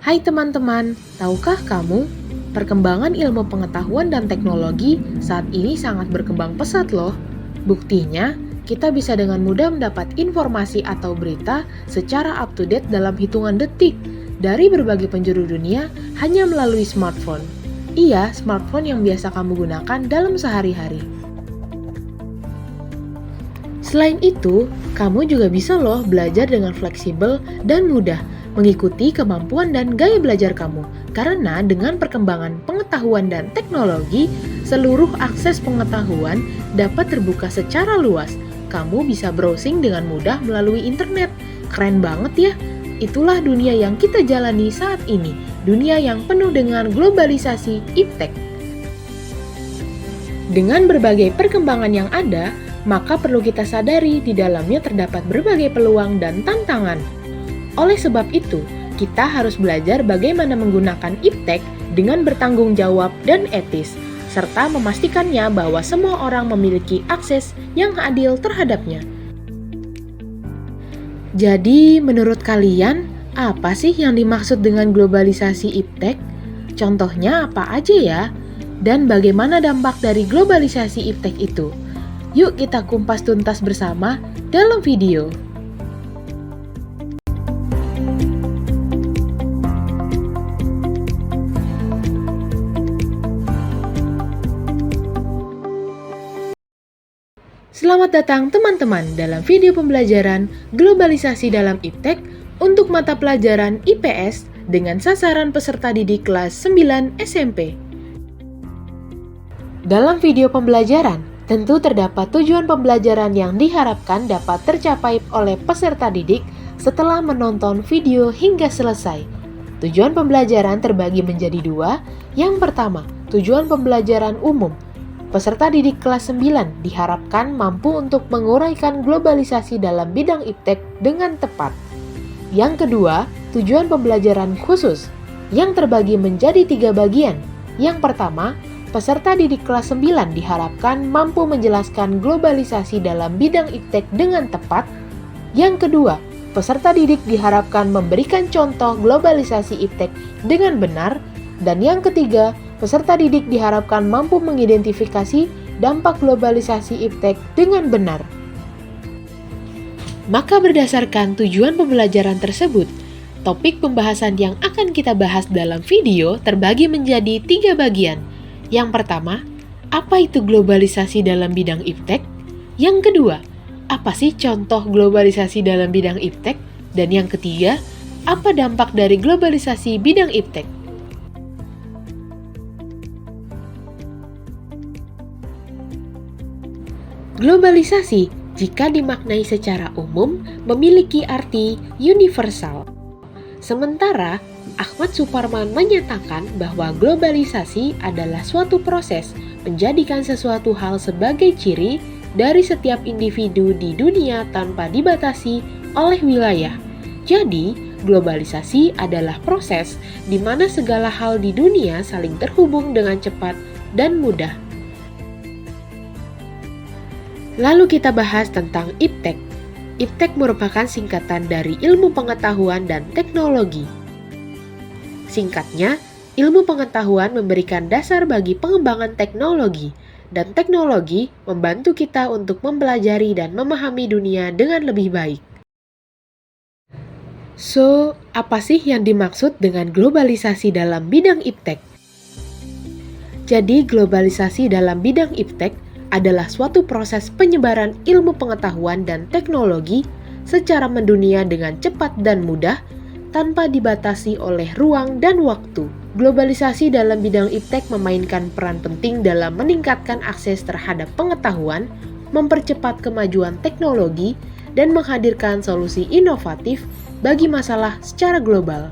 Hai teman-teman, tahukah kamu? Perkembangan ilmu pengetahuan dan teknologi saat ini sangat berkembang pesat loh. Buktinya, kita bisa dengan mudah mendapat informasi atau berita secara up-to-date dalam hitungan detik dari berbagai penjuru dunia hanya melalui smartphone. Iya, smartphone yang biasa kamu gunakan dalam sehari-hari. Selain itu, kamu juga bisa loh belajar dengan fleksibel dan mudah, mengikuti kemampuan dan gaya belajar kamu. Karena dengan perkembangan pengetahuan dan teknologi, seluruh akses pengetahuan dapat terbuka secara luas. Kamu bisa browsing dengan mudah melalui internet. Keren banget ya! Itulah dunia yang kita jalani saat ini, dunia yang penuh dengan globalisasi iptek. Dengan berbagai perkembangan yang ada, maka perlu kita sadari di dalamnya terdapat berbagai peluang dan tantangan. Oleh sebab itu, kita harus belajar bagaimana menggunakan iptek dengan bertanggung jawab dan etis, serta memastikannya bahwa semua orang memiliki akses yang adil terhadapnya. Jadi, menurut kalian, apa sih yang dimaksud dengan globalisasi iptek? Contohnya apa aja ya? Dan bagaimana dampak dari globalisasi iptek itu? Yuk kita kumpas tuntas bersama dalam video. Selamat datang teman-teman dalam video pembelajaran globalisasi dalam iptek untuk mata pelajaran IPS dengan sasaran peserta didik kelas 9 SMP. Dalam video pembelajaran, tentu terdapat tujuan pembelajaran yang diharapkan dapat tercapai oleh peserta didik setelah menonton video hingga selesai. Tujuan pembelajaran terbagi menjadi dua. Yang pertama, tujuan pembelajaran umum. Peserta didik kelas 9 diharapkan mampu untuk menguraikan globalisasi dalam bidang iptek dengan tepat. Yang kedua, tujuan pembelajaran khusus yang terbagi menjadi 3 bagian. Yang pertama, peserta didik kelas 9 diharapkan mampu menjelaskan globalisasi dalam bidang iptek dengan tepat. Yang kedua, peserta didik diharapkan memberikan contoh globalisasi iptek dengan benar. Dan yang ketiga, peserta didik diharapkan mampu mengidentifikasi dampak globalisasi iptek dengan benar. Maka berdasarkan tujuan pembelajaran tersebut, topik pembahasan yang akan kita bahas dalam video terbagi menjadi 3 bagian. Yang pertama, apa itu globalisasi dalam bidang iptek? Yang kedua, apa sih contoh globalisasi dalam bidang iptek? Dan yang ketiga, apa dampak dari globalisasi bidang iptek? Globalisasi, jika dimaknai secara umum, memiliki arti universal. Sementara, Ahmad Suparman menyatakan bahwa globalisasi adalah suatu proses menjadikan sesuatu hal sebagai ciri dari setiap individu di dunia tanpa dibatasi oleh wilayah. Jadi, globalisasi adalah proses di mana segala hal di dunia saling terhubung dengan cepat dan mudah. Lalu kita bahas tentang iptek. Iptek merupakan singkatan dari ilmu pengetahuan dan teknologi. Singkatnya, ilmu pengetahuan memberikan dasar bagi pengembangan teknologi, dan teknologi membantu kita untuk mempelajari dan memahami dunia dengan lebih baik. So, apa sih yang dimaksud dengan globalisasi dalam bidang iptek? Jadi, globalisasi dalam bidang iptek adalah suatu proses penyebaran ilmu pengetahuan dan teknologi secara mendunia dengan cepat dan mudah, tanpa dibatasi oleh ruang dan waktu. Globalisasi dalam bidang iptek memainkan peran penting dalam meningkatkan akses terhadap pengetahuan, mempercepat kemajuan teknologi, dan menghadirkan solusi inovatif bagi masalah secara global.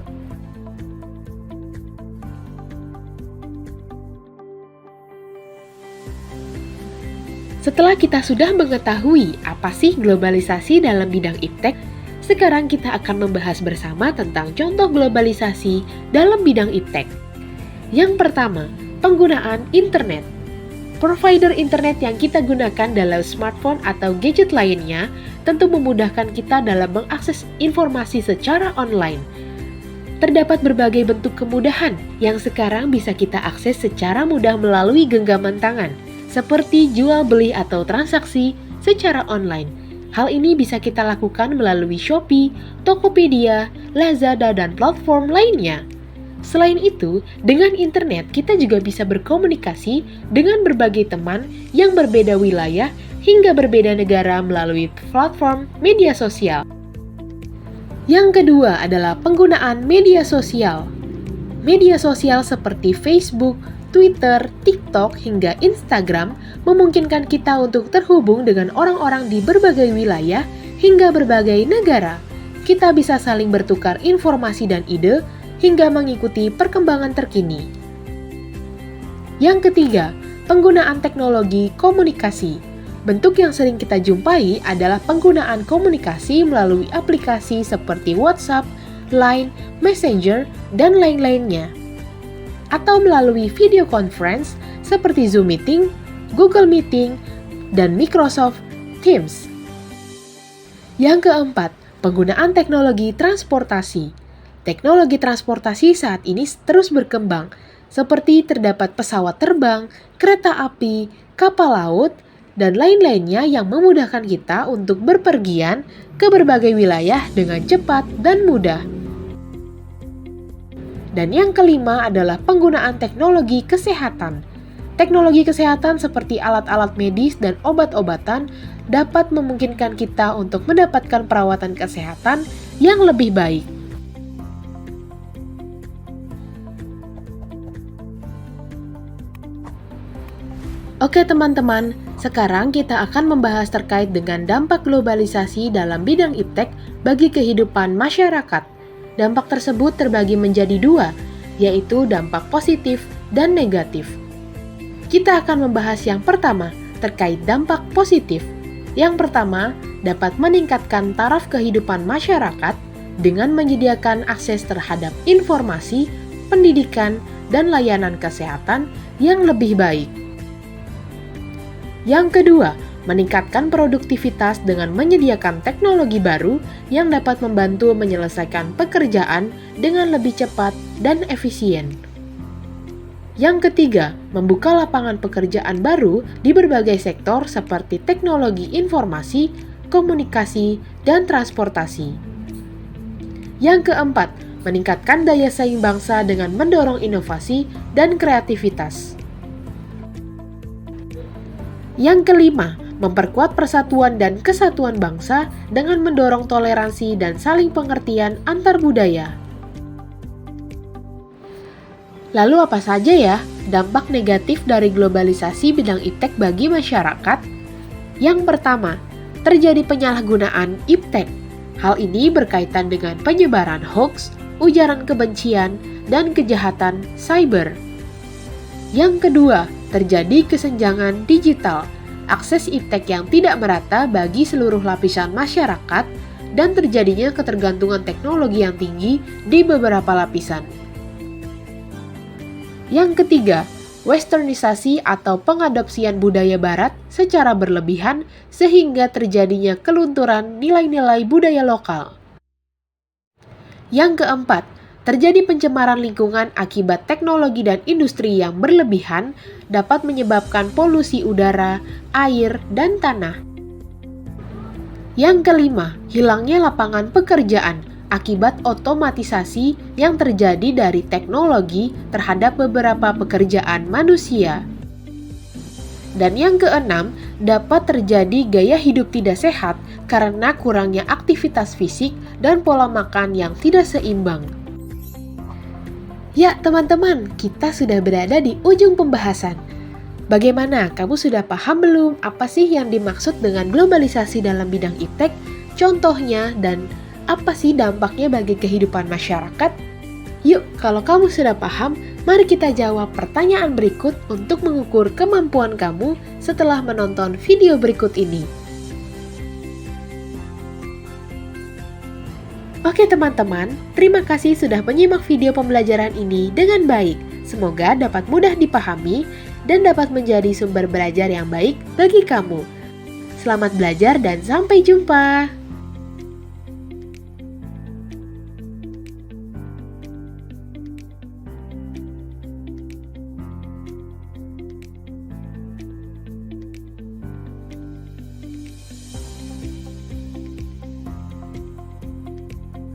Setelah kita sudah mengetahui apa sih globalisasi dalam bidang iptek, sekarang kita akan membahas bersama tentang contoh globalisasi dalam bidang iptek. Yang pertama, penggunaan internet. Provider internet yang kita gunakan dalam smartphone atau gadget lainnya tentu memudahkan kita dalam mengakses informasi secara online. terdapat berbagai bentuk kemudahan yang sekarang bisa kita akses secara mudah melalui genggaman tangan, seperti jual beli atau transaksi secara online. Hal ini bisa kita lakukan melalui Shopee, Tokopedia, Lazada, dan platform lainnya. Selain itu, dengan internet kita juga bisa berkomunikasi dengan berbagai teman yang berbeda wilayah hingga berbeda negara melalui platform media sosial. Yang kedua adalah penggunaan media sosial. Media sosial seperti Facebook, Twitter, TikTok, hingga Instagram memungkinkan kita untuk terhubung dengan orang-orang di berbagai wilayah hingga berbagai negara. Kita bisa saling bertukar informasi dan ide hingga mengikuti perkembangan terkini. Yang ketiga, penggunaan teknologi komunikasi. Bentuk yang sering kita jumpai adalah penggunaan komunikasi melalui aplikasi seperti WhatsApp, Line, Messenger, dan lain-lainnya. Atau melalui video conference seperti Zoom Meeting, Google Meeting, dan Microsoft Teams. Yang keempat, penggunaan teknologi transportasi. Teknologi transportasi saat ini terus berkembang, seperti terdapat pesawat terbang, kereta api, kapal laut, dan lain-lainnya yang memudahkan kita untuk berpergian ke berbagai wilayah dengan cepat dan mudah. Dan yang kelima adalah penggunaan teknologi kesehatan. Teknologi kesehatan seperti alat-alat medis dan obat-obatan dapat memungkinkan kita untuk mendapatkan perawatan kesehatan yang lebih baik. Oke teman-teman, sekarang kita akan membahas terkait dengan dampak globalisasi dalam bidang iptek bagi kehidupan masyarakat. Dampak tersebut terbagi menjadi dua, yaitu dampak positif dan negatif. Kita akan membahas yang pertama, terkait dampak positif. Yang pertama, dapat meningkatkan taraf kehidupan masyarakat dengan menyediakan akses terhadap informasi, pendidikan, dan layanan kesehatan yang lebih baik. Yang kedua, meningkatkan produktivitas dengan menyediakan teknologi baru yang dapat membantu menyelesaikan pekerjaan dengan lebih cepat dan efisien. Yang ketiga, membuka lapangan pekerjaan baru di berbagai sektor seperti teknologi informasi, komunikasi, dan transportasi. Yang keempat, meningkatkan daya saing bangsa dengan mendorong inovasi dan kreativitas. Yang kelima, memperkuat persatuan dan kesatuan bangsa dengan mendorong toleransi dan saling pengertian antar budaya. Lalu apa saja ya dampak negatif dari globalisasi bidang iptek bagi masyarakat? Yang pertama, terjadi penyalahgunaan iptek. Hal ini berkaitan dengan penyebaran hoaks, ujaran kebencian, dan kejahatan cyber. Yang kedua, terjadi kesenjangan digital, akses iptek yang tidak merata bagi seluruh lapisan masyarakat, dan terjadinya ketergantungan teknologi yang tinggi di beberapa lapisan. Yang ketiga, westernisasi atau pengadopsian budaya barat secara berlebihan sehingga terjadinya kelunturan nilai-nilai budaya lokal. Yang keempat, terjadi pencemaran lingkungan akibat teknologi dan industri yang berlebihan dapat menyebabkan polusi udara, air, dan tanah. Yang kelima, hilangnya lapangan pekerjaan akibat otomatisasi yang terjadi dari teknologi terhadap beberapa pekerjaan manusia. Dan yang keenam, dapat terjadi gaya hidup tidak sehat karena kurangnya aktivitas fisik dan pola makan yang tidak seimbang. Ya teman-teman, kita sudah berada di ujung pembahasan. Bagaimana, kamu sudah paham belum apa sih yang dimaksud dengan globalisasi dalam bidang iptek? Contohnya dan apa sih dampaknya bagi kehidupan masyarakat? Yuk, kalau kamu sudah paham, mari kita jawab pertanyaan berikut untuk mengukur kemampuan kamu setelah menonton video berikut ini. Oke teman-teman, terima kasih sudah menyimak video pembelajaran ini dengan baik. Semoga dapat mudah dipahami dan dapat menjadi sumber belajar yang baik bagi kamu. Selamat belajar dan sampai jumpa!